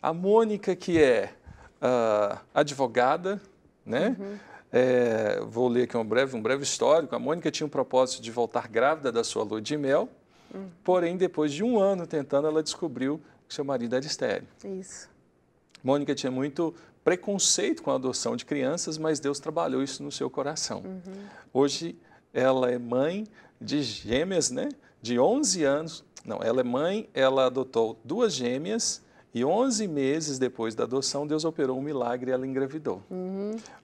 A Mônica, que é advogada, né? Vou ler aqui um breve histórico. A Mônica tinha o propósito de voltar grávida da sua lua de mel, porém, depois de 1 ano tentando, ela descobriu que seu marido era estéril. Isso. Mônica tinha muito preconceito com a adoção de crianças, mas Deus trabalhou isso no seu coração. Hoje, ela é mãe de gêmeas, né? De 11 anos. Não, ela é mãe, ela adotou 2 gêmeas e 11 meses depois da adoção, Deus operou um milagre e ela engravidou.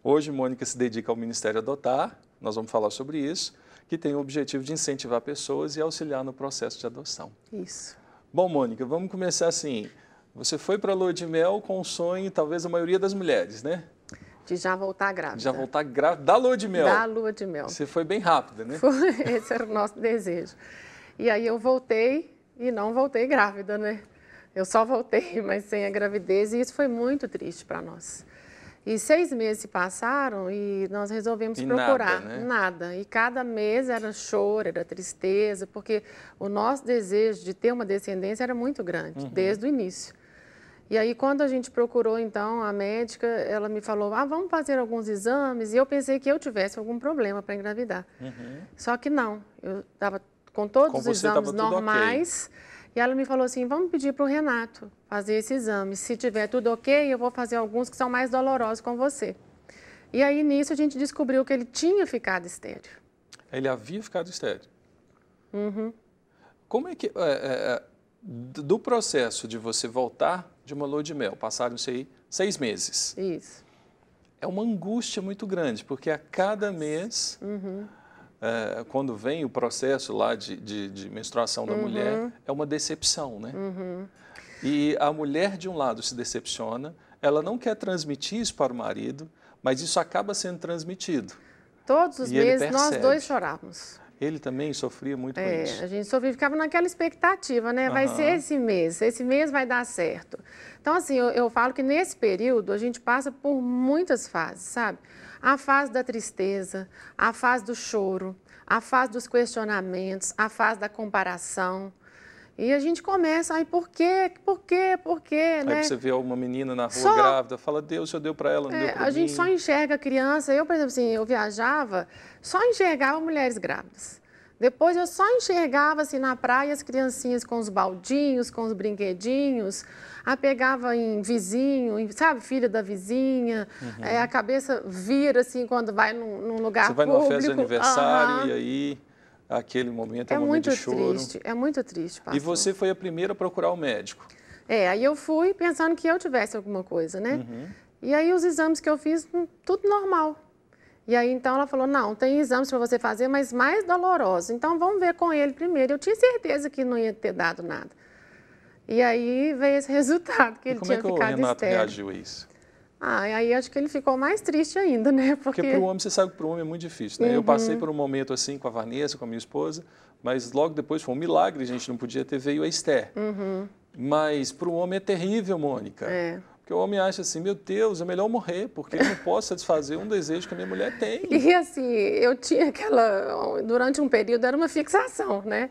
Hoje, Mônica se dedica ao Ministério Adotar, nós vamos falar sobre isso, que tem o objetivo de incentivar pessoas e auxiliar no processo de adoção. Isso. Bom, Mônica, vamos começar assim. Você foi para a lua de mel com o sonho, talvez, a maioria das mulheres, né? De já voltar grávida. De já voltar grávida da lua de mel. Da lua de mel. Você foi bem rápida, né? Foi, esse era o nosso desejo. E aí eu voltei e não voltei grávida, né? Eu só voltei, mas sem a gravidez, e isso foi muito triste para nós. E 6 meses se passaram e nós resolvemos procurar. Nada, né? Nada. E cada mês era choro, era tristeza, porque o nosso desejo de ter uma descendência era muito grande, desde o início. E aí, quando a gente procurou, então, a médica, ela me falou, vamos fazer alguns exames, e eu pensei que eu tivesse algum problema para engravidar. Só que não, eu estava com todos os exames normais, e ela me falou assim, vamos pedir para o Renato fazer esse exame. Se tiver tudo ok, eu vou fazer alguns que são mais dolorosos com você. E aí, nisso, a gente descobriu que ele tinha ficado estéril. Ele havia ficado estéril? Como é que... do processo de você voltar de uma lua de mel, passaram-se aí 6 meses. Isso. É uma angústia muito grande, porque a cada mês... quando vem o processo lá de menstruação da mulher, é uma decepção, né? E a mulher, de um lado, se decepciona, ela não quer transmitir isso para o marido, mas isso acaba sendo transmitido. Todos os meses nós 2 chorávamos. Ele também sofria muito com isso. A gente sofria, ficava naquela expectativa, né? Vai ser esse mês vai dar certo. Então, assim, eu falo que nesse período a gente passa por muitas fases, sabe? A fase da tristeza, a fase do choro, a fase dos questionamentos, a fase da comparação. E a gente começa, por quê, né? Aí você vê uma menina na rua grávida, fala, Deus, o Senhor deu para ela, não deu para mim. A gente só enxerga a criança. Eu, por exemplo, assim, eu viajava, só enxergava mulheres grávidas. Depois eu só enxergava assim na praia as criancinhas com os baldinhos, com os brinquedinhos, pegava em vizinho, sabe, filha da vizinha, a cabeça vira assim quando vai num lugar público. Você vai numa festa de aniversário e aí aquele momento é um momento de choro. É muito triste, pastor. E você foi a primeira a procurar o médico? Aí eu fui pensando que eu tivesse alguma coisa, né? E aí os exames que eu fiz, tudo normal. E aí, então, ela falou, não, tem exames para você fazer, mas mais dolorosos. Então, vamos ver com ele primeiro. Eu tinha certeza que não ia ter dado nada. E aí veio esse resultado, que ele tinha ficado estéril. Como é que o Renato reagiu a isso? Aí acho que ele ficou mais triste ainda, né? Porque para o homem, você sabe que para o homem é muito difícil, né? Eu passei por um momento assim com a Vanessa, com a minha esposa, mas logo depois foi um milagre, a gente não podia ter, veio a Esther. Mas para o homem é terrível, Mônica. Porque o homem acha assim, meu Deus, é melhor morrer, porque eu não posso satisfazer um desejo que a minha mulher tem. E assim, eu tinha durante um período era uma fixação, né?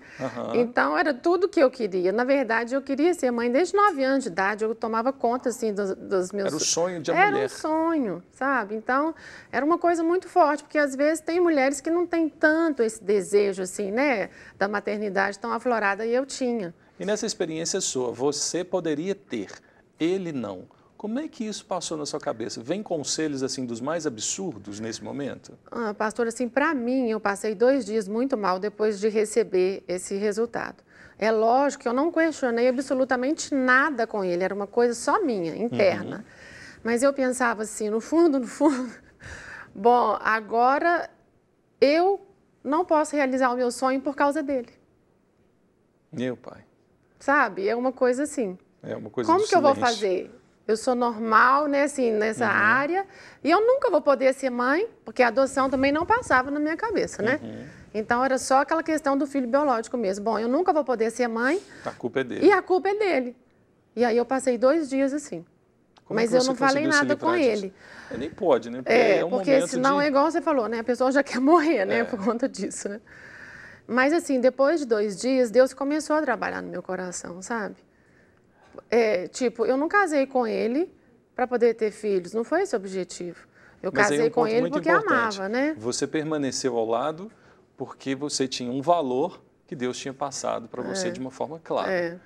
Então era tudo que eu queria. Na verdade, eu queria ser mãe desde 9 anos de idade, eu tomava conta assim dos meus... Era o sonho de mulher. Era um sonho, sabe? Então, era uma coisa muito forte, porque às vezes tem mulheres que não têm tanto esse desejo assim, né? Da maternidade tão aflorada, e eu tinha. E nessa experiência sua, você poderia ter, ele não. Como é que isso passou na sua cabeça? Vem conselhos assim dos mais absurdos nesse momento? Pastor, assim, para mim, eu passei 2 dias muito mal depois de receber esse resultado. É lógico que eu não questionei absolutamente nada com ele, era uma coisa só minha, interna. Mas eu pensava assim, no fundo, bom, agora eu não posso realizar o meu sonho por causa dele. Meu pai. Sabe? É uma coisa assim. É uma coisa Como que eu vou fazer? Eu sou normal, né, assim, nessa área, e eu nunca vou poder ser mãe, porque a adoção também não passava na minha cabeça, né? Então, era só aquela questão do filho biológico mesmo. Bom, eu nunca vou poder ser mãe. A culpa é dele. E a culpa é dele. E aí eu passei 2 dias assim. Mas eu não falei nada com ele. Nem pode, né? Porque senão é igual você falou, né? A pessoa já quer morrer, né? Por conta disso, né? Mas assim, depois de 2 dias, Deus começou a trabalhar no meu coração, sabe? Tipo, eu não casei com ele para poder ter filhos, não foi esse o objetivo. Eu casei com ele porque amava, né? Você permaneceu ao lado porque você tinha um valor que Deus tinha passado para você de uma forma clara.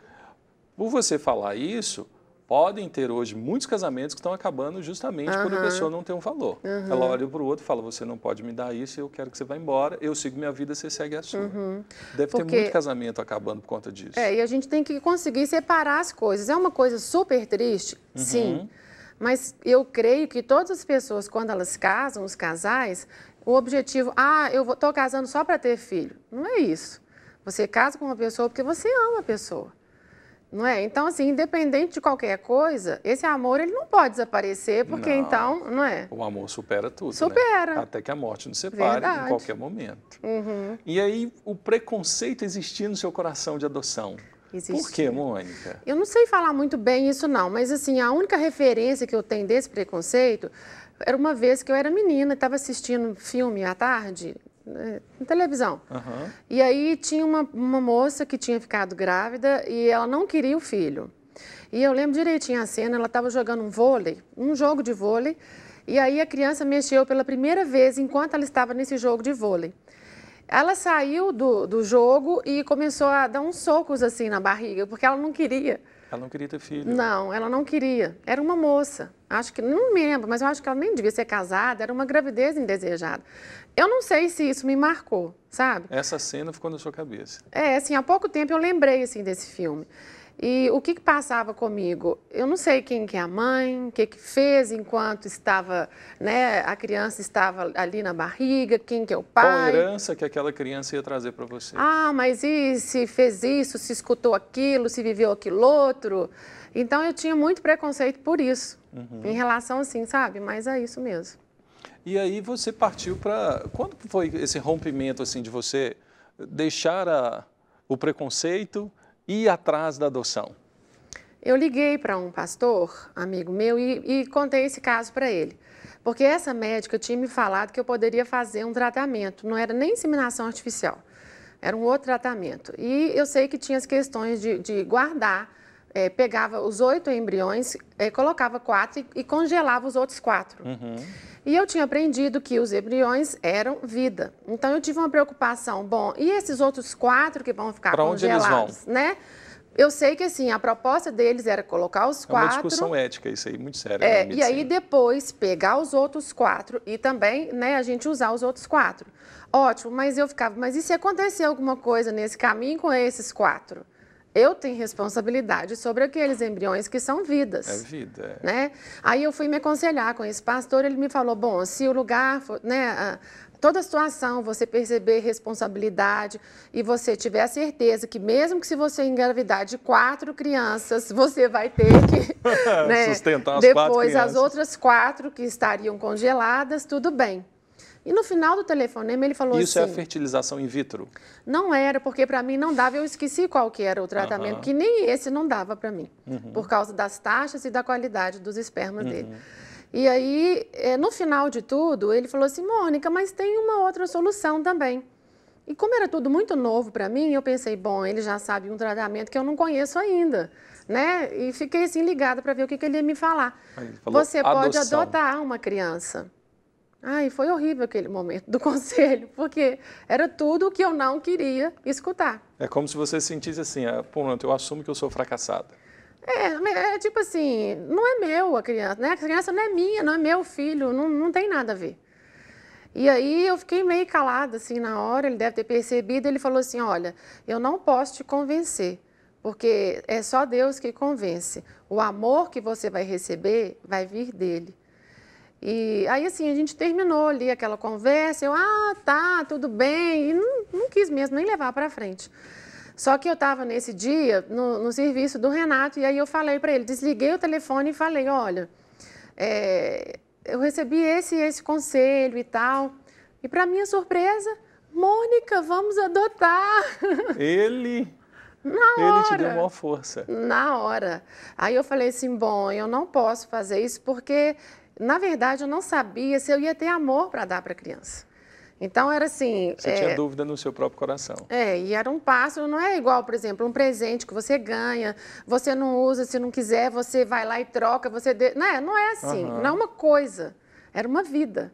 Por você falar isso, podem ter hoje muitos casamentos que estão acabando justamente por a pessoa não ter um valor. Ela olha para o outro e fala, você não pode me dar isso, eu quero que você vá embora, eu sigo minha vida, você segue a sua. Deve ter muito casamento acabando por conta disso. E a gente tem que conseguir separar as coisas. É uma coisa super triste, sim, mas eu creio que todas as pessoas, quando elas casam, os casais, o objetivo, eu estou casando só para ter filho. Não é isso. Você casa com uma pessoa porque você ama a pessoa. Não é? Então, assim, independente de qualquer coisa, esse amor ele não pode desaparecer, porque então, não é? O amor supera tudo, supera. Né? Até que a morte nos separe em qualquer momento. E aí, o preconceito existia no seu coração de adoção. Existia. Por quê, Mônica? Eu não sei falar muito bem isso, não, mas assim, a única referência que eu tenho desse preconceito era uma vez que eu era menina, estava assistindo filme à tarde, na televisão. E aí tinha uma moça que tinha ficado grávida e ela não queria o filho. E eu lembro direitinho a cena, ela estava jogando um jogo de vôlei, e aí a criança mexeu pela primeira vez enquanto ela estava nesse jogo de vôlei. Ela saiu do jogo e começou a dar uns socos assim na barriga, porque ela não queria. Ela não queria ter filho? Não, ela não queria. Era uma moça. Acho que, não me lembro, mas eu acho que ela nem devia ser casada. Era uma gravidez indesejada. Eu não sei se isso me marcou, sabe? Essa cena ficou na sua cabeça? Assim, há pouco tempo eu lembrei, assim, desse filme. E o que passava comigo? Eu não sei quem que é a mãe, o que fez enquanto estava, né, a criança estava ali na barriga, quem que é o pai. Qual a herança que aquela criança ia trazer para você? Mas e se fez isso, se escutou aquilo, se viveu aquilo outro? Então eu tinha muito preconceito por isso, em relação assim, sabe? Mas é isso mesmo. E aí você partiu para... Quando foi esse rompimento assim de você deixar o preconceito e ir atrás da adoção? Eu liguei para um pastor, amigo meu, e contei esse caso para ele. Porque essa médica tinha me falado que eu poderia fazer um tratamento, não era nem inseminação artificial, era um outro tratamento. E eu sei que tinha as questões de guardar, pegava os 8 embriões, colocava 4 e congelava os outros 4. E eu tinha aprendido que os embriões eram vida. Então eu tive uma preocupação, e esses outros 4 que vão ficar congelados? Pra onde eles vão? Né? Eu sei que assim, a proposta deles era colocar os 4... É uma discussão ética, isso aí, muito séria. E aí depois pegar os outros 4 e também, né, a gente usar os outros 4. Ótimo, mas eu ficava, mas e se acontecer alguma coisa nesse caminho com esses 4? Eu tenho responsabilidade sobre aqueles embriões que são vidas. É vida, Né? Aí eu fui me aconselhar com esse pastor, ele me falou, se o lugar, né, toda a situação, você perceber responsabilidade e você tiver a certeza que mesmo que se você engravidar de 4 crianças, você vai ter que né, sustentar as depois 4 crianças. As outras 4 que estariam congeladas, tudo bem. E no final do telefonema ele falou Isso assim... é a fertilização in vitro? Não era, porque para mim não dava, eu esqueci qual que era o tratamento, que nem esse não dava para mim, por causa das taxas e da qualidade dos espermas dele. E aí, no final de tudo, ele falou assim, Mônica, mas tem uma outra solução também. E como era tudo muito novo para mim, eu pensei, ele já sabe um tratamento que eu não conheço ainda, né? E fiquei assim ligada para ver o que ele ia me falar. Aí ele falou, você pode adotar uma criança. Foi horrível aquele momento do conselho, porque era tudo o que eu não queria escutar. É como se você sentisse assim, pronto, eu assumo que eu sou fracassada. É tipo assim, não é meu a criança, né? A criança não é minha, não é meu filho, não tem nada a ver. E aí eu fiquei meio calada assim na hora, ele deve ter percebido, ele falou assim, olha, eu não posso te convencer, porque é só Deus que convence. O amor que você vai receber vai vir dele. E aí, assim, a gente terminou ali aquela conversa, eu, tá, tudo bem, e não quis mesmo nem levar para frente. Só que eu estava nesse dia no serviço do Renato, e aí eu falei para ele, desliguei o telefone e falei, olha, eu recebi esse conselho e tal, e para minha surpresa, Mônica, vamos adotar. Ele te deu uma força. Na hora. Aí eu falei assim, eu não posso fazer isso porque... Na verdade, eu não sabia se eu ia ter amor para dar para a criança. Então, era assim... Você tinha dúvida no seu próprio coração. E era um passo, não é igual, por exemplo, um presente que você ganha, você não usa, se não quiser, você vai lá e troca, não é assim, não é uma coisa, era uma vida.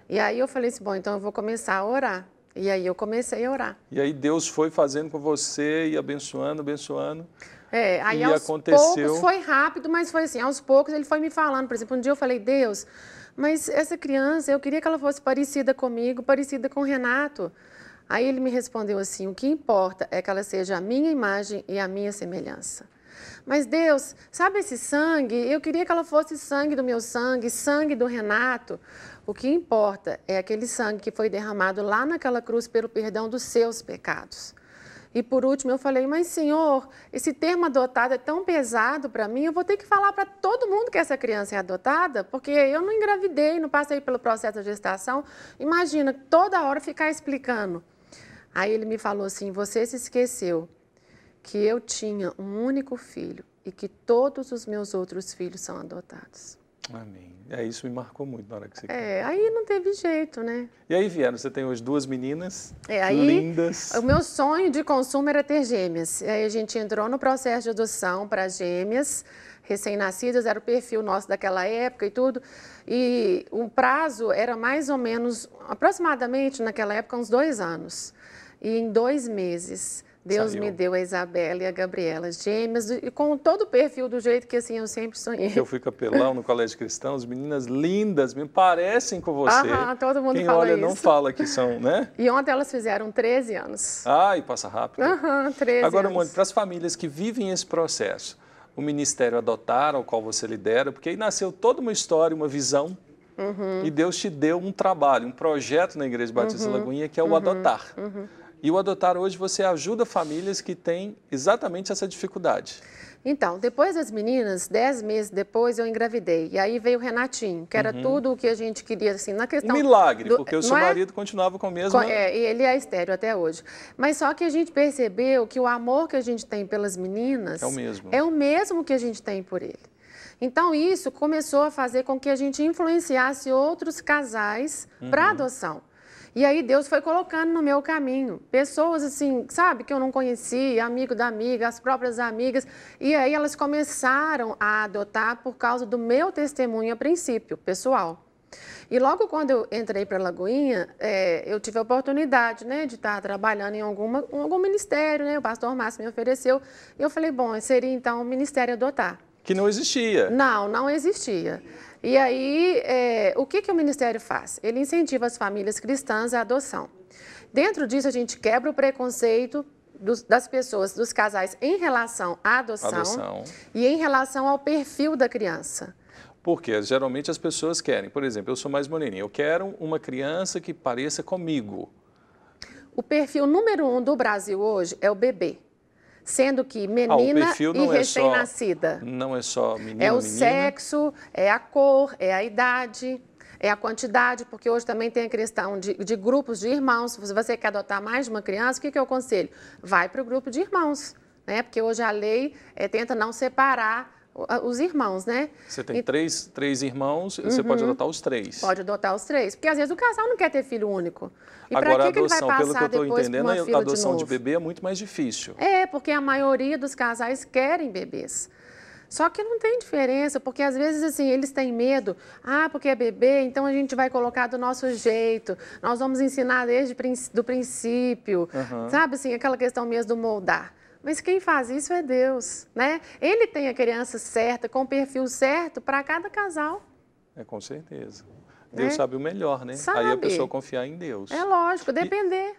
E aí eu falei assim, bom, então eu vou começar a orar. E aí eu comecei a orar. E aí Deus foi fazendo com você e abençoando, abençoando. Aí e aos aconteceu... poucos foi rápido, mas foi assim, aos poucos ele foi me falando. Por exemplo, um dia eu falei, Deus, mas essa criança, eu queria que ela fosse parecida comigo, parecida com o Renato. Aí ele me respondeu assim, o que importa é que ela seja a minha imagem e a minha semelhança. Mas Deus, sabe esse sangue? Eu queria que ela fosse sangue do meu sangue, sangue do Renato. O que importa é aquele sangue que foi derramado lá naquela cruz pelo perdão dos seus pecados. E por último eu falei, mas Senhor, esse termo adotado é tão pesado para mim, eu vou ter que falar para todo mundo que essa criança é adotada, porque eu não engravidei, não passei pelo processo de gestação. Imagina, toda hora ficar explicando. Aí ele me falou assim, você se esqueceu que eu tinha um único filho e que todos os meus outros filhos são adotados. Amém. Isso me marcou muito na hora que você... aí não teve jeito, né? E aí vieram, você tem hoje 2 meninas aí, lindas. O meu sonho de consumo era ter gêmeas. Aí a gente entrou no processo de adoção para gêmeas, recém-nascidas, era o perfil nosso daquela época e tudo. E o prazo era mais ou menos, aproximadamente naquela época, uns 2 anos. E em 2 meses... Deus me deu a Isabela e a Gabriela, gêmeas, e com todo o perfil do jeito que assim eu sempre sonhei. Eu fui capelão no Colégio Cristão, as meninas lindas, me parecem com você. Todo mundo Quem fala olha isso. não fala que são, né? E ontem elas fizeram 13 anos. E passa rápido. 13 Agora, anos. Mônica, para as famílias que vivem esse processo, o Ministério Adotar, ao qual você lidera, porque aí nasceu toda uma história, uma visão, e Deus te deu um trabalho, um projeto na Igreja Batista Lagoinha, que é o Adotar. E o Adotar hoje você ajuda famílias que têm exatamente essa dificuldade. Então, depois das meninas, 10 meses depois eu engravidei. E aí veio o Renatinho, que era tudo o que a gente queria, assim, na questão... Um milagre, porque o seu marido continuava com a mesma... ele é estéril até hoje. Mas só que a gente percebeu que o amor que a gente tem pelas meninas... É o mesmo que a gente tem por ele. Então, isso começou a fazer com que a gente influenciasse outros casais para adoção. E aí Deus foi colocando no meu caminho pessoas assim, sabe, que eu não conhecia, amigo da amiga, as próprias amigas. E aí elas começaram a adotar por causa do meu testemunho a princípio, pessoal. E logo quando eu entrei para a Lagoinha, eu tive a oportunidade, né, de estar trabalhando em algum ministério, né, o pastor Márcio me ofereceu. E eu falei, bom, seria então o Ministério Adotar. Que não existia. Não existia. E aí, o que o Ministério faz? Ele incentiva as famílias cristãs à adoção. Dentro disso, a gente quebra o preconceito das pessoas, dos casais, em relação à adoção. E em relação ao perfil da criança. Porque geralmente as pessoas querem, por exemplo, eu sou mais moreninha, eu quero uma criança que pareça comigo. O perfil número 1 do Brasil hoje é o bebê. Sendo que menina e recém-nascida. Não é só menino, é o sexo, é a cor, é a idade, é a quantidade, porque hoje também tem a questão de grupos de irmãos. Se você quer adotar mais de uma criança, o que eu aconselho? Vai para o grupo de irmãos, né? Porque hoje a lei tenta não separar os irmãos, né? Você tem três irmãos, você pode adotar os 3. Pode adotar os 3, porque às vezes o casal não quer ter filho único. E agora que ele vai passar pelo que eu estou entendendo, a adoção de novo? bebê é muito mais difícil. Porque a maioria dos casais querem bebês. Só que não tem diferença, porque às vezes assim, eles têm medo, porque é bebê, então a gente vai colocar do nosso jeito, nós vamos ensinar desde do princípio, sabe assim, aquela questão mesmo do moldar. Mas quem faz isso é Deus, né? Ele tem a criança certa, com o perfil certo para cada casal. Com certeza. Deus sabe o melhor, né? Sabe. Aí a pessoa confiar em Deus. É lógico, depender.